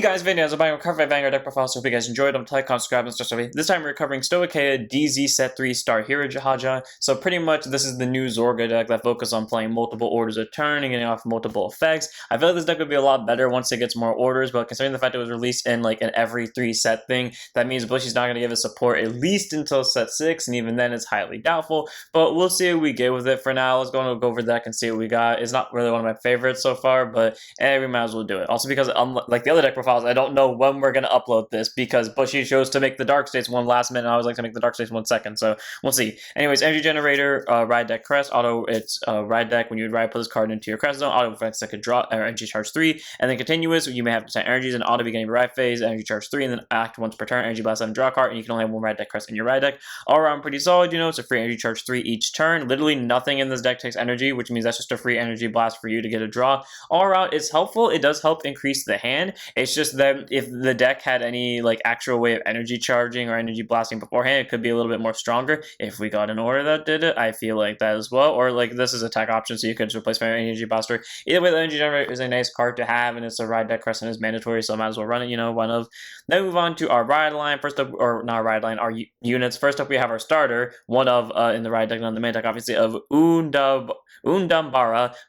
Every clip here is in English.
guys, Vinny, as I'm covering Vanguard deck profile, so hope you guys enjoyed. I'm Tycon Scrab and Stuff. This time we're covering Stoicheia DZ Set 3 Stauhirhaja. So pretty much this is the new Zorga deck that focuses on playing multiple orders a turn and getting off multiple effects. I feel like this deck would be a lot better once it gets more orders, but considering the fact it was released in like an every 3 set thing, that means Bushy's not going to give it support at least until set 6, and even then it's highly doubtful. But we'll see what we get with it for now. Let's go over the deck and see what we got. It's not really one of my favorites so far, but we might as well do it. Also because like the other deck profiles, I don't know when we're going to upload this because Bushy chose to make the Dark States one last minute, and I always like to make the Dark States 1 second, so we'll see. Anyways, Energy Generator, Ride Deck Crest, auto, it's Ride Deck. When you ride, put this card into your Crest zone, auto effects that could draw, Energy Charge 3, and then Continuous, you may have 10 energies, and auto beginning of Ride Phase, Energy Charge 3, and then act once per turn, Energy Blast 7, draw a card, and you can only have one Ride Deck Crest in your Ride Deck. All around pretty solid, you know, it's a free Energy Charge 3 each turn. Literally nothing in this deck takes energy, which means that's just a free Energy Blast for you to get a draw. All around, it's helpful. It does help increase the hand. It's just that if the deck had any like actual way of energy charging or energy blasting beforehand, it could be a little bit more stronger. If we got an order that did it, I feel like that as well. Or like this is a tech option, so you could just replace my energy blaster. Either way, the Energy Generator is a nice card to have, and it's a Ride Deck Crest and is mandatory, so I might as well run it, you know, one of. Then we move on to our ride line. First up, or not ride line, our units. First up, we have our starter, one of in the ride deck, not the main deck, obviously, of Undambara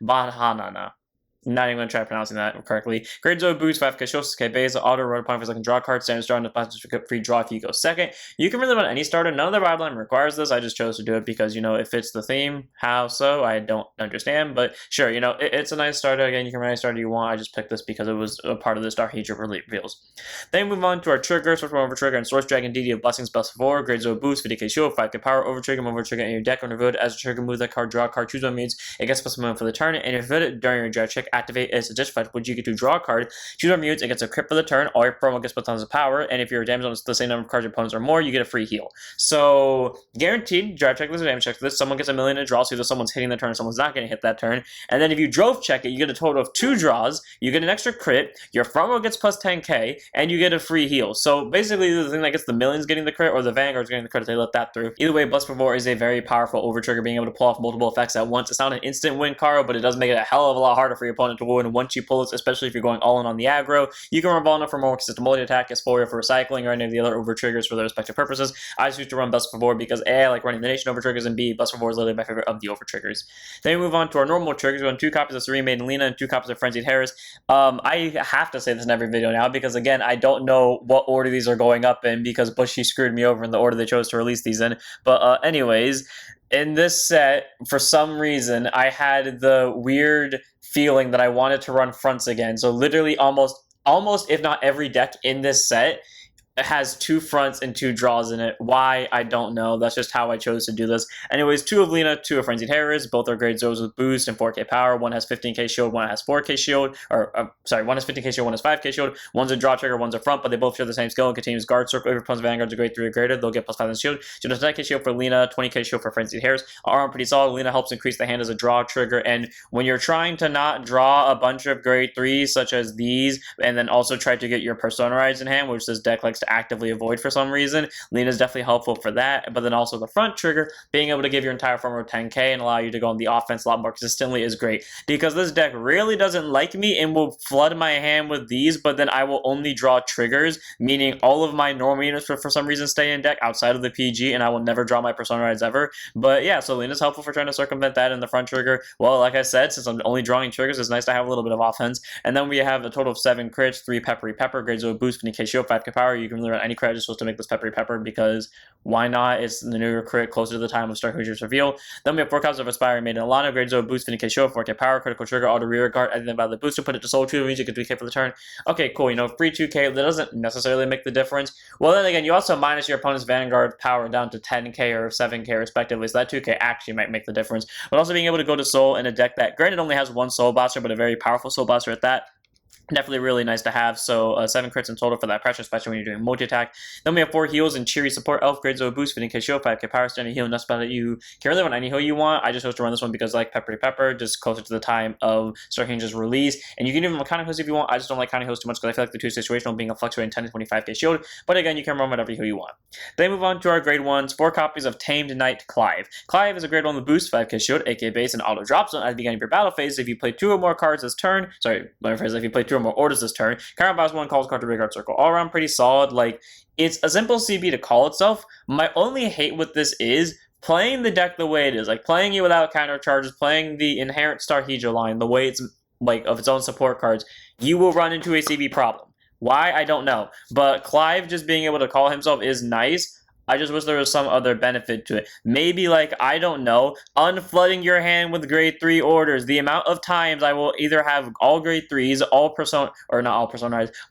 Bahanana. Not even going to try pronouncing that correctly. Great Zone boost, 5k Shosuke base, auto road upon for second draw card, standard star, and a free draw if you go second. You can really run any starter. None of the ride line requires this. I just chose to do it because, you know, it fits the theme. How so? I don't understand, but sure, you know, it's a nice starter. Again, you can run any starter you want. I just picked this because it was a part of the Stauhirhaja reveals. Then we move on to our triggers. First one, over trigger and Source Dragon DD of Blessings, best 4. Great Zone boost, 50k shield, 5k power, over trigger in your deck. On revealed as a trigger, move that card, draw a card, choose one means it gets plus 1 for the turn, and if it during your draft check, activate its additional which you get to draw a card, choose our mutes, it gets a crit for the turn, all your promo gets plus tons of power, and if your damage on the same number of cards your opponents or more, you get a free heal. So, guaranteed, drive check this or damage check this, someone gets a million to draw, so either someone's hitting the turn or someone's not going to hit that turn, and then if you drove check it, you get a total of 2 draws, you get an extra crit, your promo gets plus 10k, and you get a free heal. So, basically, the thing that gets the millions getting the crit, or the Vanguard's getting the crit, they let that through. Either way, Bless Before is a very powerful over trigger, being able to pull off multiple effects at once. It's not an instant win card, but it does make it a hell of a lot harder for your opponent to win once you pull it, especially if you're going all in on the aggro. You can run Volna for more consistent multi-attack, Spoiler for recycling, or any of the other over triggers for their respective purposes. I choose to run Best Before because A, I like running the Nation over triggers, and B, Best Before is literally my favorite of the over triggers. Then we move on to our normal triggers. We run 2 copies of Serene Maiden Lena and 2 copies of Frenzied Harris. I have to say this in every video now because again, I don't know what order these are going up in because Bushy screwed me over in the order they chose to release these in. But anyways, in this set, for some reason, I had the weird feeling that I wanted to run fronts again. So literally almost if not every deck in this set has 2 fronts and 2 draws in it. Why? I don't know. That's just how I chose to do this. Anyways, 2 of Lena, 2 of Frenzied Harris. Both are great Zos with boost and 4k power. One has 15k shield, one has 4k shield. Or, sorry, one has 15k shield, one has 5k shield. One's a draw trigger, one's a front, but they both share the same skill and continues guard circle. If your opponent's Vanguard's a grade 3 or greater, they'll get plus 5 in shield. So there's 9k shield for Lena, 20k shield for Frenzied Harris. All around pretty solid. Lena helps increase the hand as a draw trigger, and when you're trying to not draw a bunch of grade 3s such as these, and then also try to get your Personarized in hand, which this deck likes to actively avoid for some reason, Lena's definitely helpful for that. But then also the front trigger, being able to give your entire front row 10k and allow you to go on the offense a lot more consistently is great, because this deck really doesn't like me and will flood my hand with these, but then I will only draw triggers, meaning all of my normal units for some reason stay in deck outside of the PG, and I will never draw my Personarized ever. But yeah, so Lena's helpful for trying to circumvent that in the front trigger. Well, like I said, since I'm only drawing triggers, it's nice to have a little bit of offense. And then we have a total of 7 crits, 3 peppery pepper, grades of boost, 20k shield, 5k power. You can really run any crit just supposed to make this peppery pepper because why not? It's the newer crit closer to the time of Stauhirhaja's reveal. Then we have 4 copies of Aspiring Maiden Alana, grades of boost, 50k shield, 4k power, critical trigger, auto rear guard, and then about the booster, put it to soul 2, means you get 3k for the turn. Okay, cool, you know, free 2k, that doesn't necessarily make the difference. Well, then again, you also minus your opponent's Vanguard power down to 10k or 7k respectively, so that 2k actually might make the difference. But also being able to go to soul in a deck that, granted, only has 1 soul blaster, but a very powerful soul blaster at that, definitely really nice to have. So 7 crits in total for that pressure, especially when you're doing multi-attack. Then we have 4 heals and cheery support. Elf grades of boost, 50k shield, 5k power, standing heal, and that's about it. You can really run any heal you want. I just chose to run this one because I like Peppery Pepper, just closer to the time of Stauhirhaja's release. And you can even run counting heals if you want. I just don't like counting heals too much because I feel like the 2 situational being a fluctuating 10 to 25k shield. But again, you can run whatever heal you want. Then move on to our grade 1s. 4 copies of Tamed Knight Clive. Clive is a grade 1 with boost, 5k shield, AK base, and auto drop zone at the beginning of your battle phase. If you play 2 or more cards this turn, sorry, let me phrase that. If you play 2 2 or more orders this turn. Counterbalance 1 calls card to rear guard circle. All around pretty solid. Like, it's a simple CB to call itself. My only hate with this is playing the deck the way it is. Like, playing it without counter charges, playing the inherent Stauhirhaja line the way it's, like, of its own support cards, you will run into a CB problem. Why? I don't know. But Clive just being able to call himself is nice. I just wish there was some other benefit to it. Maybe, like, I don't know, unflooding your hand with grade 3 orders. The amount of times I will either have all grade 3s, all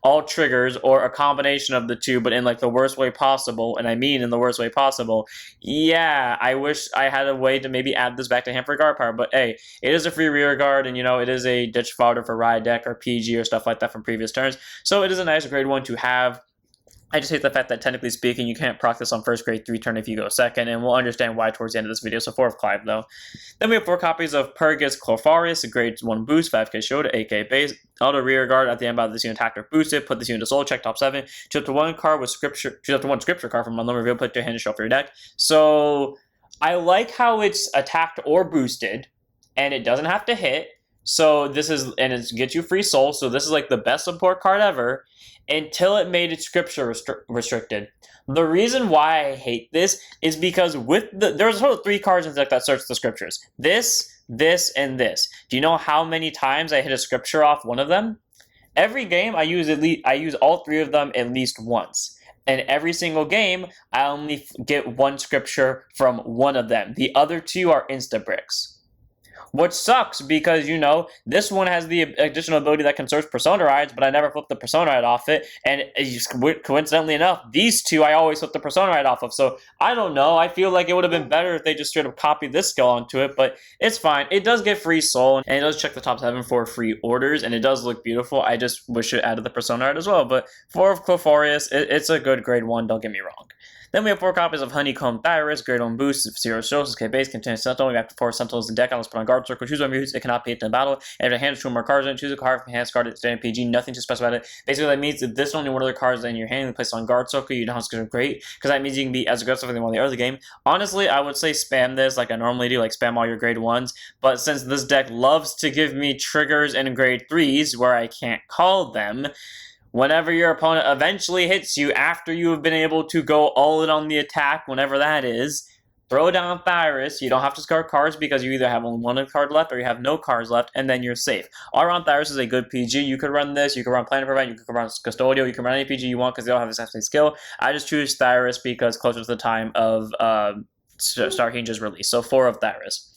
all triggers, or a combination of the two, but in, like, the worst way possible, and I mean in the worst way possible. Yeah, I wish I had a way to maybe add this back to hand for guard power, but hey, it is a free rear guard, and, you know, it is a ditch fodder for Ride deck or PG or stuff like that from previous turns, so it is a nice grade 1 to have. I just hate the fact that, technically speaking, you can't proc this on first grade 3 turn if you go second, and we'll understand why towards the end of this video, so 4 of Clive, though. Then we have 4 copies of Purgus Clorpharius, a grade 1 boost, 5k shield, 8k base, auto rear guard. At the end of this unit attacked or boosted, put this unit to soul check, top 7, choose up to 1 card with scripture, choose up to 1 scripture card from one reveal, put it to your hand and shuffle your deck. So, I like how it's attacked or boosted, and it doesn't have to hit, so this is, and it gets you free soul, so this is like the best support card ever, until it made it scripture restricted. The reason why I hate this is because with there's sort of 3 cards in the deck that search the scriptures. This, and this. Do you know how many times I hit a scripture off one of them? Every game I use all 3 of them at least once. And every single game, I only get 1 scripture from one of them. The other 2 are insta-bricks. Which sucks because, you know, this one has the additional ability that can search Persona Rides, but I never flip the Persona Ride off it. And coincidentally enough, these 2 I always flip the Persona Ride off of. So, I don't know. I feel like it would have been better if they just straight up copied this skill onto it, but it's fine. It does get free soul, and it does check the top 7 for free orders, and it does look beautiful. I just wish it added the Persona Ride as well. But 4 of Clorpharius, it's a good grade 1, don't get me wrong. Then we have 4 copies of Honeycomb Thyris, grade 1 boost, 0 shows, K base, contains Sentinel. We have 4 Sentinels in deck. I'll put on guard circle, choose one of your it cannot be hit in battle. And if your hand is 2 more cards in, choose a card from hand card, stand PG, nothing to specify it. Basically, that means that this is only one of the cards in your hand and place on guard circle. You know it's going to be great, because that means you can be as aggressive as you want in the early game. Honestly, I would say spam this like I normally do, like spam all your grade 1s. But since this deck loves to give me triggers in grade 3s where I can't call them, whenever your opponent eventually hits you after you have been able to go all in on the attack, whenever that is, throw down Thyris. You don't have to discard cards because you either have only 1 card left or you have no cards left, and then you're safe. All around Thyris is a good PG. You could run this, you could run Planet Prevent, you could run Custodio, you can run any PG you want because they all have the same skill. I just choose Thyris because closer to the time of Stauhirhaja's release. So 4 of Thyris.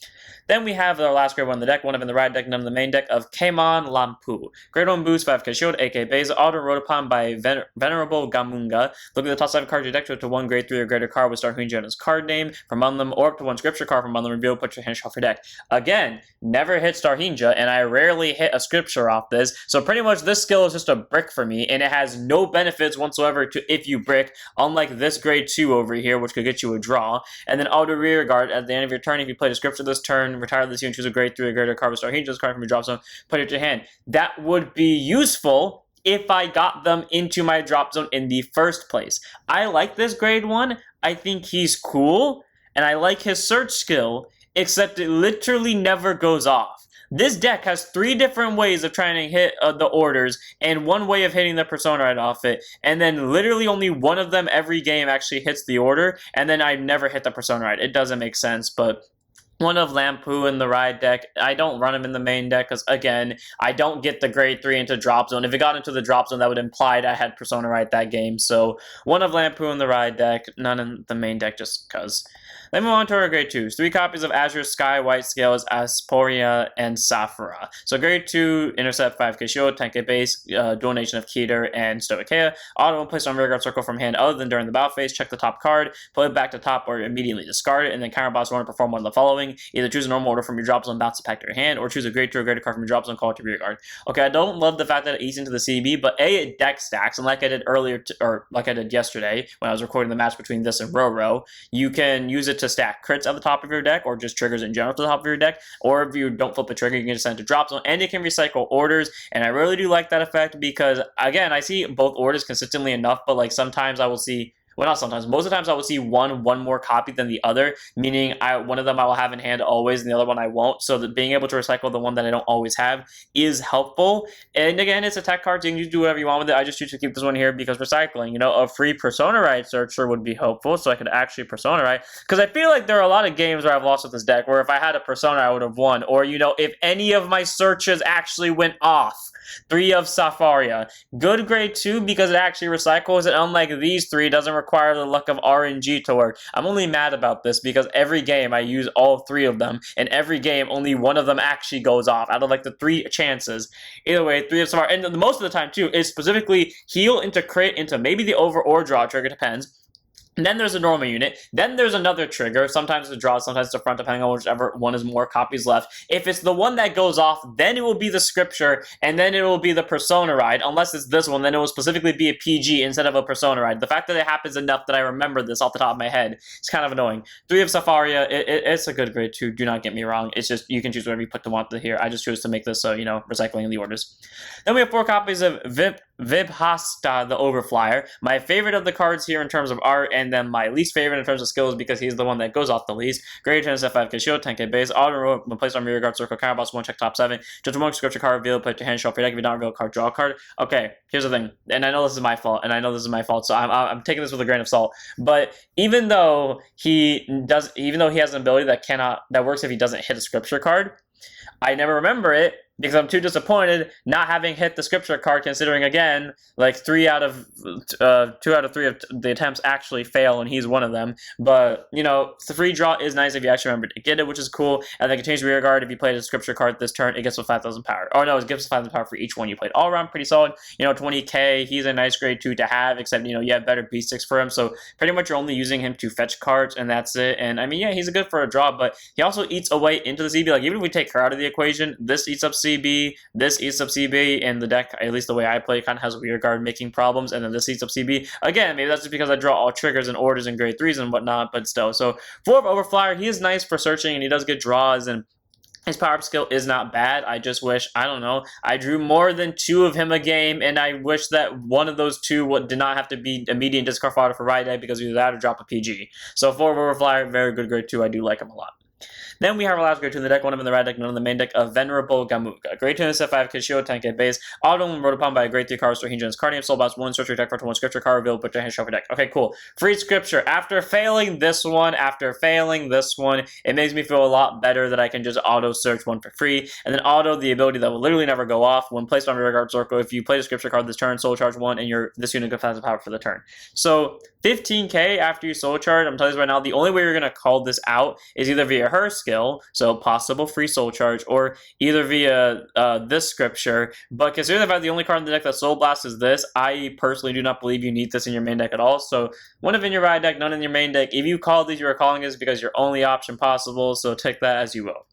Then we have our last grade 1 in the deck, one of in the Ride deck, none in the main deck, of Keimon Lampu. Grade 1 boost, 5k shield, 8k base, auto wrote upon by Venerable Gamunga. Look at the top 7 cards of your deck, to 1 grade 3 or greater card with Stauhirhaja on his card name from among them, or up to 1 scripture card from among them, reveal, put your hand off your deck. Again, never hit Stauhirhaja, and I rarely hit a scripture off this, so pretty much this skill is just a brick for me, and it has no benefits whatsoever to if you brick, unlike this grade 2 over here, which could get you a draw. And then auto rear guard, at the end of your turn, if you played a scripture this turn, retire this unit, choose a grade 3 or greater card with Stauhirhaja's card from your drop zone, put it to your hand. That would be useful if I got them into my drop zone in the first place. I like this grade 1. I think he's cool, and I like his search skill, except it literally never goes off. This deck has 3 different ways of trying to hit the orders, and 1 way of hitting the Persona Ride off it, and then literally only 1 of them every game actually hits the order, and then I never hit the Persona Ride. It doesn't make sense, but 1 of Lampu in the Ride deck. I don't run him in the main deck because, again, I don't get the grade 3 into drop zone. If it got into the drop zone, that would imply I had Persona Ride that game. So 1 of Lampu in the Ride deck, none in the main deck just because. Then move on to our grade 2s. 3 copies of Azure Sky White Scales, Asporia, and Saphira. So grade 2, Intercept, 5k shield, 10k base, Donation of Keter, and Stoicheia. Auto and place on rear guard circle from hand other than during the battle phase. Check the top card, put it back to top, or immediately discard it, and then counterboss one to perform one of the following. Either choose a normal order from your drop zone, bounce it back to your hand, or choose a grade 2 or greater card from your drop zone, call it to rear guard. Okay, I don't love the fact that it eats into the CB, but A, it deck stacks, and like I did earlier, or like I did yesterday when I was recording the match between this and Roro, you can use it to stack crits at the top of your deck, or just triggers in general to the top of your deck, or if you don't flip the trigger, you can just send it to drop zone, and it can recycle orders, and I really do like that effect because, again, I see both orders consistently enough, but like sometimes I will see well, not sometimes, most of the times I will see one more copy than the other, meaning one of them I will have in hand always and the other one I won't. So that being able to recycle the one that I don't always have is helpful. And again, it's a tech card, so you can do whatever you want with it. I just choose to keep this one here because recycling, you know, a free Persona Ride searcher would be helpful, so I could actually Persona Ride. Because I feel like there are a lot of games where I've lost with this deck, where if I had a Persona, I would have won. Or, you know, if any of my searches actually went off. 3 of Stoicheia. Good grade 2 because it actually recycles, and unlike these 3, doesn't require the luck of RNG to work. I'm only mad about this because every game I use all 3 of them, and every game only one of them actually goes off out of like the 3 chances. Either way, 3 of Stoicheia, and most of the time too, is specifically heal into crit into maybe the over or draw trigger, depends. And then there's a normal unit. Then there's another trigger. Sometimes it's a draw, sometimes it's a front, depending on whichever one is more copies left. If it's the one that goes off, then it will be the scripture, and then it will be the Persona Ride. Unless it's this one, then it will specifically be a PG instead of a Persona Ride. The fact that it happens enough that I remember this off the top of my head is kind of annoying. 3 of Stauhirhaja, it's a good grade too. Do not get me wrong. It's just, you can choose whatever you put to want to here. I just choose to make this, you know, recycling in the orders. Then we have 4 copies of Vibhasta, the Overflyer. My favorite of the cards here in terms of art, and then my least favorite in terms of skills because he's the one that goes off the least. Grade 10 SF5K shield, 10k base, auto when placed on rear guard circle, counter boss 1, check top 7. Just 1 scripture card reveal, put your hand, show up your deck. If you don't reveal a card, draw a card. Okay, here's the thing, and I know this is my fault, so I'm taking this with a grain of salt. But even though he has an ability that works if he doesn't hit a scripture card, I never remember it because I'm too disappointed not having hit the scripture card, considering, again, like 2 out of 3 of the attempts actually fail, and he's one of them. But, you know, the free draw is nice if you actually remember to get it, which is cool. And then continues rear guard. If you played a scripture card this turn, it gets with 5,000 power. Oh, no, it gives 5,000 power for each one you played. All around, pretty solid. You know, 20k, he's a nice grade 2 to have, except, you know, you have better B6 for him. So pretty much you're only using him to fetch cards, and that's it. And, I mean, yeah, he's good for a draw, but he also eats away into the CB. Like, even if we take her out of the equation, this eats up CB, this eats up CB, and the deck, at least the way I play, kind of has rear guard making problems, and then this eats up CB. Again, maybe that's just because I draw all triggers and orders and grade 3s and whatnot, but still. So 4 of Overflyer, he is nice for searching, and he does get draws, and his power-up skill is not bad. I just wish, I don't know, I drew more than 2 of him a game, and I wish that one of those 2 did not have to be immediate discard fodder for Ride Deck, because either that or drop a PG. So 4 of Overflyer, very good grade 2. I do like him a lot. Then we have our last grade 2 in the deck, one of them in the red deck, none in the main deck, of Venerable Gamuga. Grade 2 in the set 5k shield, 10k base, auto when wrote upon by a grade 3 card, Stauhirhaja's card name, soul boss 1, search your deck for 1 scripture card, reveal, put your hand, shuffle your deck. Okay, cool. Free scripture. After failing this one, it makes me feel a lot better that I can just auto search 1 for free. And then auto, the ability that will literally never go off when placed on rear guard circle. If you play a scripture card this turn, soul charge 1, and this unit gets 5,000 power for the turn. So 15k after you soul charge, I'm telling you right now, the only way you're going to call this out is either via her skill, so possible free soul charge, or either via this scripture. But considering the fact the only card in the deck that soul blast is this, I personally do not believe you need this in your main deck at all. So 1 of in your ride deck, none in your main deck. If you call these, you are calling this because your only option possible, so take that as you will.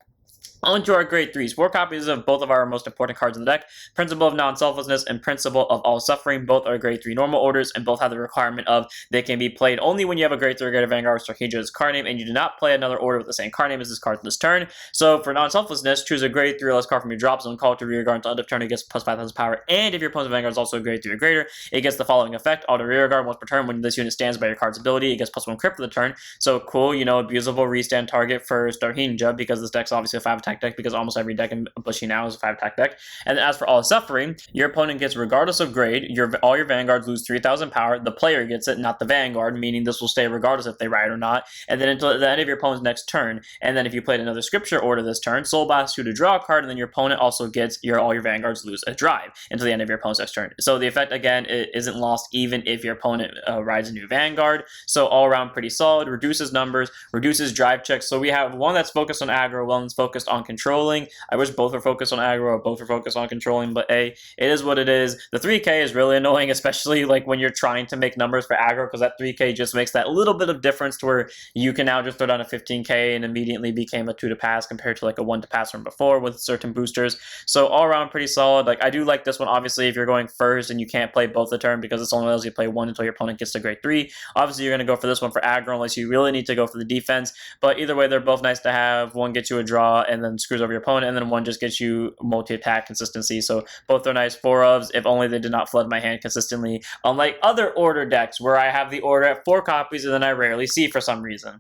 On to our grade 3s. 4 copies of both of our most important cards in the deck. Principle of Non-Selflessness and Principle of All Suffering. Both are grade 3 normal orders, and both have the requirement of they can be played only when you have a grade 3 grade of Vanguard Stauhirhaja's card name, and you do not play another order with the same card name as this card this turn. So for Non-Selflessness, choose a grade 3 or less card from your drop zone, call it to rear guard until end of turn, it gets plus 5,000 power. And if your opponent's Vanguard is also a grade 3 or greater, it gets the following effect. Auto rear guard once per turn. When this unit stands by your card's ability, it gets plus 1 crit for the turn. So cool, you know, abusable restand target for Stauhirhaja, because this deck's obviously a 5 attack deck, because almost every deck in Bushy now is a 5 attack deck. And as for All Suffering, your opponent gets, regardless of grade, all your Vanguards lose 3,000 power. The player gets it, not the Vanguard, meaning this will stay regardless if they ride or not. And then until the end of your opponent's next turn. And then if you played another scripture order this turn, Soul Blast you to draw a card, and then your opponent also gets all your Vanguards lose a drive until the end of your opponent's next turn. So the effect, again, it isn't lost even if your opponent rides a new Vanguard. So all around pretty solid, reduces numbers, reduces drive checks. So we have one that's focused on aggro, one that's focused on controlling. I wish both are focused on aggro or both are focused on controlling, but hey, it is what it is. The 3k is really annoying, especially like when you're trying to make numbers for aggro, because that 3k just makes that little bit of difference to where you can now just throw down a 15k and immediately became a 2 to pass compared to like a 1 to pass from before with certain boosters. So all around pretty solid. Like I do like this one, obviously, if you're going first and you can't play both the turn, because it's only allows you to play 1 until your opponent gets to grade 3. Obviously, you're going to go for this one for aggro unless you really need to go for the defense, but either way, they're both nice to have. One gets you a draw, and then screws over your opponent, and then 1 just gets you multi-attack consistency. So both are nice 4-ofs, if only they did not flood my hand consistently, unlike other order decks where I have the order at 4 copies and then I rarely see for some reason.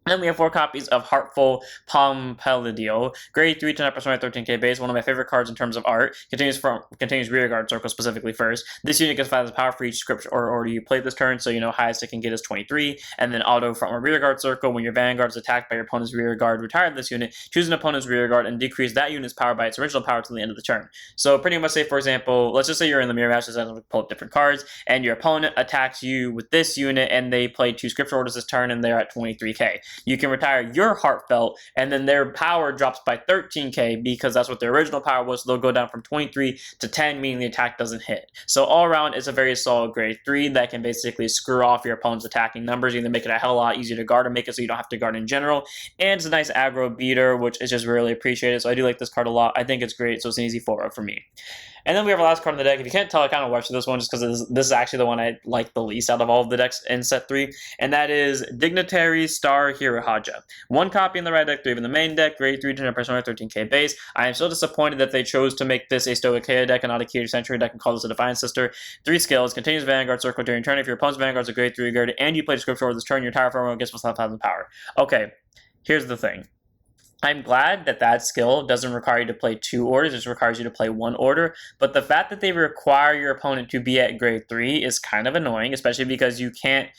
Then we have 4 copies of Heartful Pompelidio, grade 3 to 9% 13k base, one of my favorite cards in terms of art. Continues Rearguard Circle specifically first. This unit gets 5 power for each script or order you play this turn, so you know highest it can get is 23. And then auto from a Rearguard Circle, when your Vanguard is attacked by your opponent's Rearguard, retire this unit, choose an opponent's Rearguard, and decrease that unit's power by its original power to the end of the turn. So pretty much say, for example, let's just say you're in the mirror match, so pull up different cards, and your opponent attacks you with this unit, and they play 2 scripture orders this turn, and they're at 23k. You can retire your Heartfelt, and then their power drops by 13k because that's what their original power was, so they'll go down from 23 to 10, meaning the attack doesn't hit. So all around, it's a very solid grade 3 that can basically screw off your opponent's attacking numbers, either make it a hell of a lot easier to guard or make it so you don't have to guard in general. And it's a nice aggro beater, which is just really appreciated, so I do like this card a lot. I think it's great, so it's an easy 4 for me. And then we have our last card in the deck. If you can't tell, I kind of rushed this one just because this is actually the one I like the least out of all of the decks in set 3, and that is Dignitary Stauhirhaja. 1 copy in the right deck, 3 in the main deck, grade 3 to 13k base. I am so disappointed that they chose to make this a Stoicheia deck and not a Key Century deck and call this a Defiant Sister. 3 skills, continues Vanguard Circle during turn. If your opponent's Vanguard is a grade 3 guard and you play Scripture over this turn, your entire form gets plus 5,000 power. Okay, here's the thing. I'm glad that that skill doesn't require you to play 2 orders, it just requires you to play 1 order, but the fact that they require your opponent to be at grade 3 is kind of annoying, especially because you can't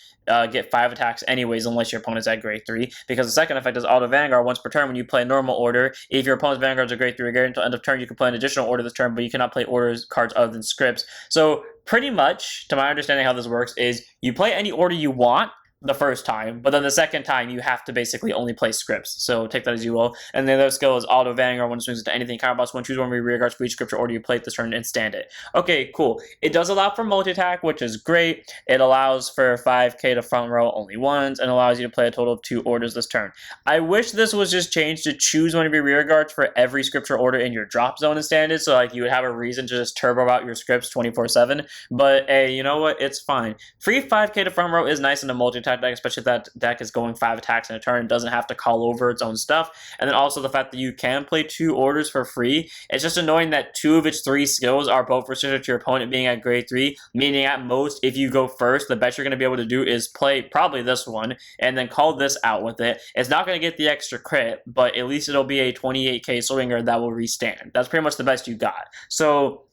get 5 attacks anyways unless your opponent's at grade 3, because the second effect is auto Vanguard once per turn when you play a normal order. If your opponent's Vanguard's a grade 3 guard until end of turn, you can play an additional order this turn, but you cannot play orders cards other than scripts. So pretty much, to my understanding how this works, is you play any order you want the first time, but then the second time you have to basically only play scripts. So take that as you will. And the other skill is auto Vanguard when it swings into anything counter boss. When choose one of your rear guards for each scripture order you play this turn and stand it. Okay, cool. It does allow for multi-attack, which is great. It allows for 5k to front row only once and allows you to play a total of 2 orders this turn. I wish this was just changed to choose one of your rear guards for every scripture order in your drop zone and stand it, so like you would have a reason to just turbo out your scripts 24/7. But hey, you know what? It's fine. Free 5k to front row is nice in a multi-attack deck, especially if that deck is going 5 attacks in a turn. It doesn't have to call over its own stuff. And then also the fact that you can play 2 orders for free. It's just annoying that 2 of its 3 skills are both restricted to your opponent being at grade 3, meaning at most, if you go first, the best you're going to be able to do is play probably this one and then call this out with it. It's not going to get the extra crit, but at least it'll be a 28k swinger that will restand. That's pretty much the best you got. So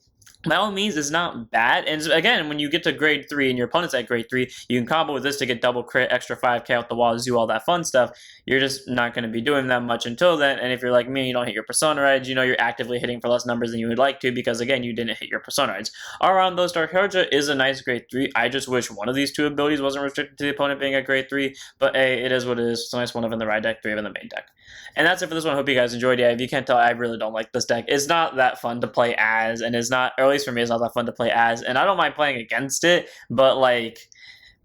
by all means, it's not bad. And again, when you get to grade 3 and your opponent's at grade 3, you can combo with this to get double crit, extra 5k out the wazoo, all that fun stuff. You're just not going to be doing that much until then. And if you're like me, you don't hit your Persona Edge, you know you're actively hitting for less numbers than you would like to because, again, you didn't hit your Persona Edge. All around, though, Stauhirhaja is a nice grade 3. I just wish one of these 2 abilities wasn't restricted to the opponent being at grade 3. But hey, it is what it is. It's a nice 1 of in the right deck, 3 of in the main deck. And that's it for this one. I hope you guys enjoyed. Yeah, if you can't tell, I really don't like this deck. It's not that fun to play as, and it's not, or at least for me, it's not that fun to play as, and I don't mind playing against it, but like,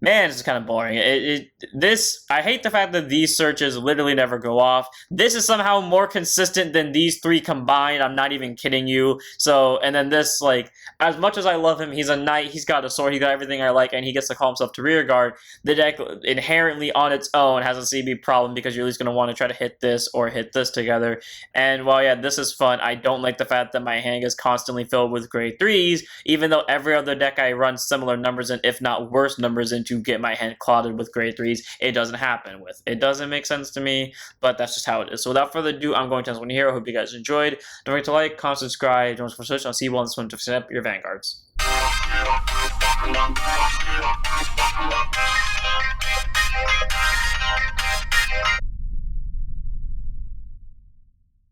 man, it's kind of boring. I hate the fact that these searches literally never go off. This is somehow more consistent than these 3 combined. I'm not even kidding you. So, and then this, like, as much as I love him, he's a knight, he's got a sword, he got everything I like, and he gets to call himself to rear guard. The deck inherently on its own has a CB problem because you're at least going to want to try to hit this or hit this together. And while, yeah, this is fun, I don't like the fact that my hand is constantly filled with grade 3s, even though every other deck I run similar numbers in, if not worse numbers in, to get my hand clotted with grade 3s. It doesn't happen with. It doesn't make sense to me, but that's just how it is. So without further ado, I'm going to end this one here. I hope you guys enjoyed. Don't forget to like, comment, subscribe, join us for search. I'll see you all in this one to set up your Vanguards.